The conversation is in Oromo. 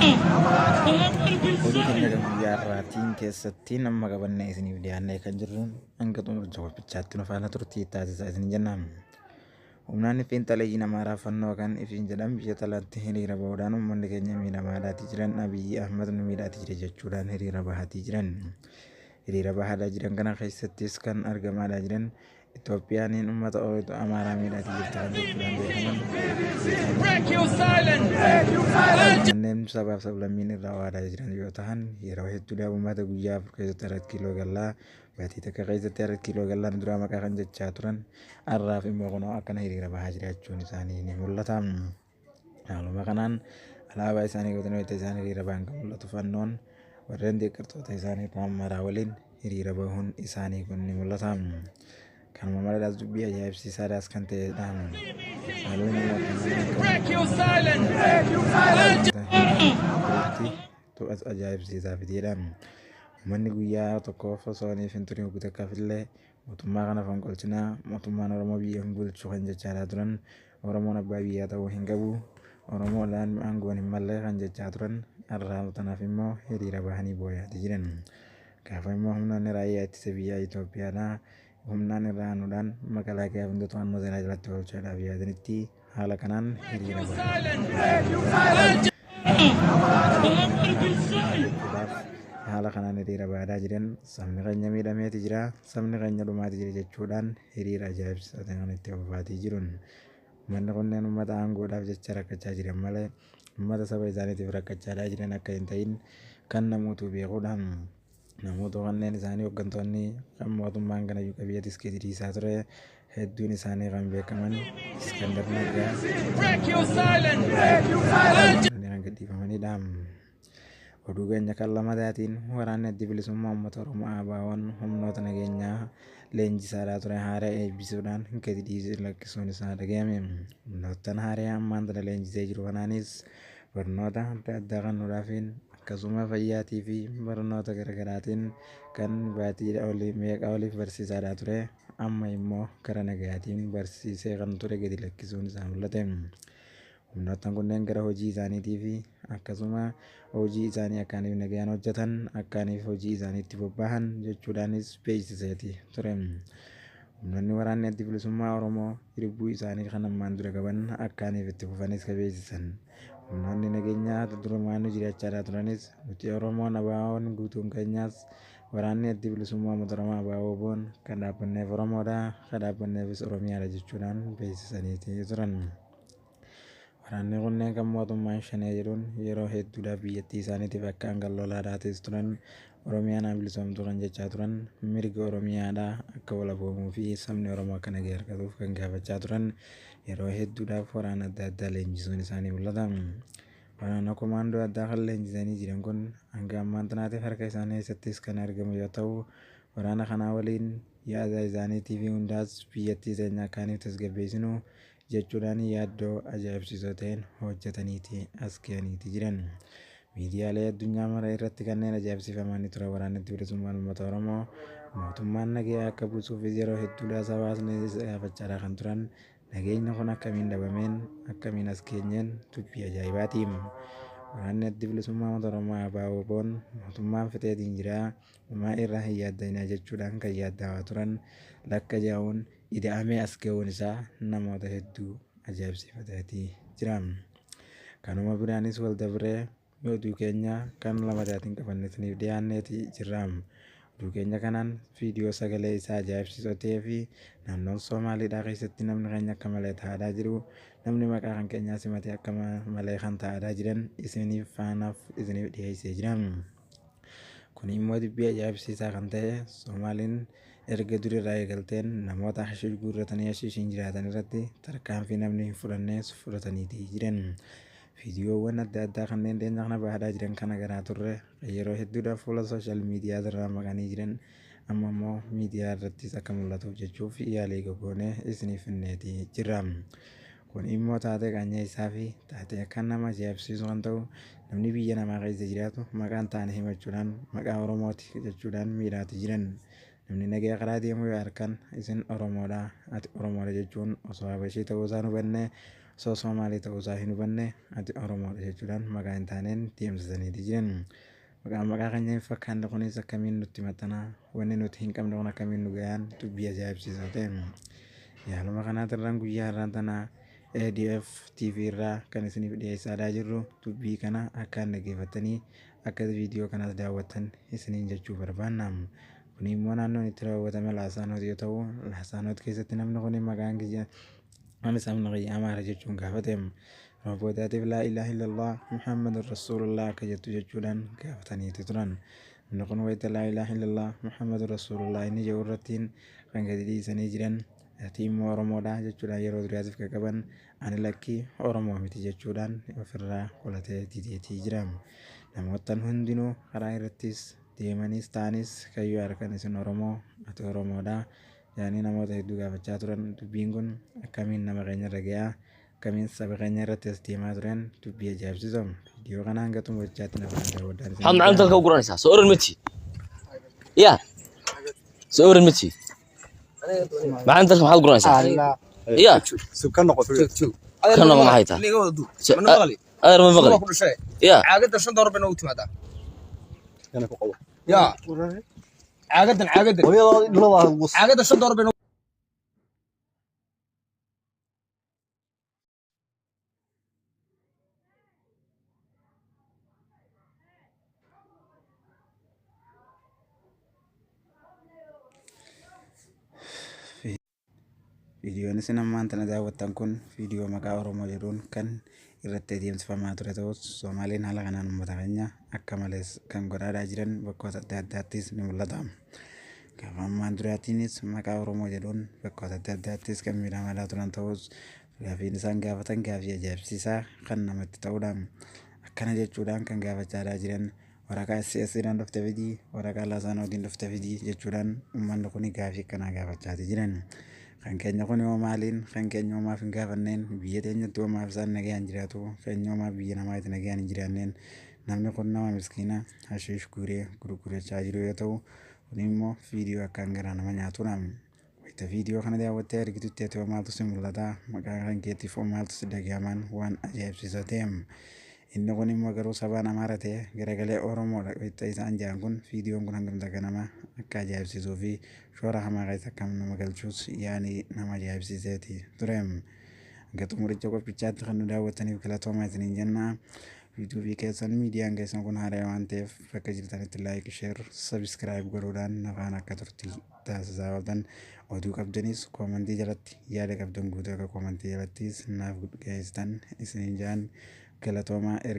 Oduu keenya guyyaa irraatiin keessatti nama qabannee isiniif dhiyaannee kan jirru hanga xumura jawwabichaatti nu faana turtii taasisaa isin jennaan. Humnaan xiinxalaa Amaaraa fannoo kan ifiin jedhan biyya talaatti hiriira bahuudhaan uummanni keenya miidhamaatii jiran Abiyyi Ahmad nu miidhaatii jira jechuudhaan hiriira bahaatii jiran. Hiriira bahaa jiran kana keessattis kan argamaa jiran Itoophiyaan uummata Amaaraa miidhaatii jirti kan jechuudhaan beekaman. Kanneen sabaaf sablammiin irraa waadaa jiran yoo ta'an yeroo hedduudhaaf uummata guyyaa afur keessatti 4 kiiloo gallaa baatii takka keessatti 4 kiiloo gallaan duraa maqaa kan jechaa turan har'aaf immoo kunoo akkana hiriira bahaa jiraachuun isaanii ni mul'ata. Haaluma kanaan alaabaa isaanii godhanii wayita isaan hiriira bahan kan mul'atu fannoon warreen deeggartoota isaanii Amaaraa waliin hiriira bahuun isaanii kun ni mul'ata. Kanuma malees dubbii ajaa'ibsiisaadhaas kan ta'edha. Ajaa'ibsiisaa fitiidha. Uummanni guyyaa tokkoof osoo hin turin guutakkaafillee mootummaa kana fonqolchinaa mootummaan Oromoo biyya hin bulchu kan jechaa turan Oromoon abbaa biyyaa ta'uu hin qabu Oromoodhaan aangoon hin malle kan jechaa turan har'aa tanaaf immoo hiriira bahanii boo'aatii jiran. Gaafa immoo humnoonni raayyaa ittisa biyyaa Itoophiyaadhaa humnaan irraa aanuudhaan makalaakaa hunda to'annoo seeraa jalatti oolchuudhaaf yaadanitti haala kanaan hiriira haala kanaan hiriira bahaa jiran sabni keenya miidhameeti jira sabni keenya dhumaati jira jechuudhaan hiriira ajaa'ibsiisaa kan itti fufaatii jiran. Uummanni kunneen uummata aangoodhaaf jecha rakkachaa jiran malee uummata saba isaaniitiif rakkachaa jiran akka hin ta'in kan namoota beekuudha. Namoota kanneen isaanii hooggantoonni kan mootummaan kana qabiyyattis keessa ture hedduun isaanii kan beekaman Iskandar Naggaa kan gadhiifamanidha. Oduu keenya kan lamataatiin waraanni adda bilisummaa uummata Oromoo ABO'n humnoota nageenyaa leenjisaa ture haaraa eebbisuudhaan gadi dhiisee lakkisuun isaa dhagahame. Humnoottan haaraa ammaan tana leenjisee jiru kanaanis barnoota adda addaa kennuudhaafiin akkasuma fayyaatii fi barnoota garaagaraatiin kan baatii meeqaa oliif barsiisaa ture amma immoo gara nagayaatiin barsiisee kan ture gadi lakkisuun isaa mul'ate. Humnoottan kunneen gara hojii isaaniitii fi akkasuma hojii isaanii akkaaniif nagayaan hojjetan akkaaniif hojii isaaniitti bobba'an jechuudhaanis beeksiseeti ture. Humnoonni waraanni adda bilisummaa Oromoo hirbuu isaanii kan ammaan dura qaban akkaaniif itti fufanis kan beeksisan. Humnoonni nageenyaa durumaan jiraachaa turanis nuti Oromoon ABO'n guutuun keenyaas waraanni adda bilisummaa uummata Oromoo ABO'n kan dhaabbanneef Oromoodha kan dhaabbanneefis Oromiyaadha jechuudhaan beeksisaniiti turan. Waraanni kunneen kan mootummaan shanee jedhuun yeroo hedduudhaaf biyyattii isaaniitiif akka hangan lolaadhaatis turan Oromiyaan bilisoomtuu kan jechaa turan mirga Oromiyaadhaa akka walaboomuu fi sabni Oromoo akka nagaa argatuuf kan gaafachaa turan yeroo hedduudhaaf waraana adda addaa leenjisuun isaanii mul'ata. Waraana komaandoo addaa kan leenjisanii jiran kun hanga ammaan tanaatiif harka isaanii keessattis kan argamu yoo ta'u waraana kanaa waliin yaada isaaniitii fi hundaas biyyattii keenya akkaaniif tasgabbeessinu jechuudhaan yaaddoo ajaa'ibsiisoo ta'een hojjetaniiti as ga'aniiti jiran. Miidiyaalee addunyaa mara irratti kanneen ajaa'ibsiifamanii ture waraanni bilisummaa uummata Oromoo mootummaan nagaa akka buusuufis yeroo hedduudhaas hawaasni gaafachaa kan turan nageenyi kun akkamiin dhabameen akkamiin as geenyeen dubbii ajaa'ibaati. Waraanni adda bilisummaa uummata Oromoo ABO'n mootummaan fixeetiin jira uumaa irraa hin yaaddinaa jechuudhaan kan yaaddaa turan lakka jaa'uun ida'amee as ga'uun isaa namoota hedduu ajaa'ibsiifateeti jira. Kanuma biraanis wal dabree oduu keenya kan lamataatiin qabannee dhiyaanneeti jirra. Oduu keenya kanaan viidiyoo sagalee isaa ajaa'ibsiisoo ta'ee fi naannoon Somaaliidhaa keessatti namni keenya akka malee taa'aa jiru namni maqaa kan keenyaa simatee akka malee kan taa'aa jiran isiniif faanaaf isiniif dhiyeessee jira. Kun immoo dubbii ajaa'ibsiisaa kan ta'e Somaaliin erga durirraa eegalteen namoota hashish guurratanii hashishiin jiraatan irratti tarkaanfii namni hin fudhannees fudhataniiti jiran. Viidiyoowwan adda addaa kanneen dhiyeenya kana bahaa jiran kana garaa turre yeroo hedduudhaaf fuula sooshaal miidiyaa irraa maqanii jiran amma immoo miidiyaa irrattis akka mul'atuuf jechuuf yaalii gogoonee isiniif finneeti jirra. Kun immoo taatee qaanyeessaa fi taatee akka nama ajaa'ibsiisu kan ta'u namni biyya namaa keessa jiraatu maqaan taane himachuudhaan maqaa Oromooti jechuudhaan miidhaati jiran. Namni nagaa karaa deemu yoo argan isin Oromoodha ati Oromoodha jechuun osoo Habashii ta'uu isaan hubannee Soomaalii ta'uusaa hin hubanne ati Oromoodha jechuudhaan maqaa hin taaneen deemsisaniiti jiran. Maqaa keenya hin fakkaanne kunis akkamiin nutti maxxanaa wanni nuti hin qabne kun akkamiin nu gayaan dubbii ajaa'ibsiisaa ta'e. Yaaluma kanaatirraan guyyaa irraan tanaa ADF TV irraa kan isiniif dhiyeessaa jirru dubbii kana akkaan dhaggeeffattanii akka viidiyoo kanaas daawwattan isiniin jechuu barbaanna. Kun immoo naannoon itti raawwatame Laasaanoot yoo ta'u, Laasaanoot keessatti namni kun maqaan kiyya sabni kiyya Amaara jechuun gaafate. Roobootaatiif laa ilaaha illallah Muhammadun Rasuulullah akka jettu jechuudhaan gaafataniiti turan. Namni kun wayita laa ilaaha illallah Muhammadun Rasuulullah inni jedhu irrattiin kan gadi dhiisanii jiran ati immoo Oromoodha jechuudhaan yeroo duraatiif qaqqaban ani lakkii Oromoo miti jechuudhaan ofirraa qolatee dideetii jira. Namoottan hundinuu karaa irrattis deemanis ta'anis kayyoo harkan isin Oromoo ati Oromoodha jedhanii namoota hedduu gaafachaa turan. Dubbiin kun akkamiin nama keenya irra gahaa akkamiin saba keenya irratti as deemaa turan dubbii ajaa'ibsiisu. Viidiyoo kana hanga xumuraatti nafa daawwadhaan هم عندك كوكورانيسا صور المتشي يا صور المتشي ما عندك محل كوكورانيسا يا سكان نقطة كان ما هيتا أنا من بغلي يا عاقد عشان ضرب انا وتمادا أنا فوق الله يا عاقد عاقد عشان ضرب انا Viidiyoon isin ammaan tana daawwattan kun viidiyoo maqaa Oromoo jedhuun kan irratti adeemsifamaa ture ta'us Soomaaliin haala kanaan uummata keenya akka malees kan godhaadhaa jiran bakkoota adda addaattis ni mul'ata. Gaafa ammaan duraatiinis maqaa Oromoo jedhuun bakkoota adda addaattis kan miidhamaa turan ta'us gaafiin isaan gaafatan gaafii ajaa'ibsiisaa kan namatti ta'udha. Akkana jechuudhaan kan gaafachaadhaa jiran waraqaa SS'dhaan dhufte fidii waraqaa Laasaanootiin dhufte fidii jechuudhaan uummanni kun gaafii akkanaa gaafachaatii jiran. Kan keenya kun yoo maaliin kan keenya uumaaf hin gaafanneen biyya teenyatti uumaaf isaan nagayaan jiraatu keenya uumaaf biyya namaatti nagayaan hin jiraanneen namni kun nama miskiina hashiish guuree gurgurachaa jiru yoo ta'u kun immoo viidiyoo akkaan garaa nama nyaatudha. Wayita viidiyoo kana daawwattee argitutti ati maaltu si mul'ata maqaa kan keetiif maaltu si dhagahaman waan ajaa'ibsiisaa ta'e. Inni kun immoo garuu sabaan Amaara ta'e garagalee Oromoodha wayita isaan jedhan kun viidiyoon kun hangam takka nama akka ajaa'ibsiisuu fi shoora hamaa keessa akkam nama galchuus yaani nama ajaa'ibsiiseeti ture. Hanga xumuricha qophichaatti kan nu daawwattaniif galatoomaa isiniin jenna. Viidiyoo fi keessan miidiyaan keessan kun haaraa waan ta'eef bakka jirtanitti laayik sheer sabiskiraayib godhuudhaan nafaan akka turtii taasisaa ooltan oduu qabdanis koomantii jalatti yaada qabdan guutuu akka koomantii jalattis naaf geessitan isiniin jedhan galatoomaa erga.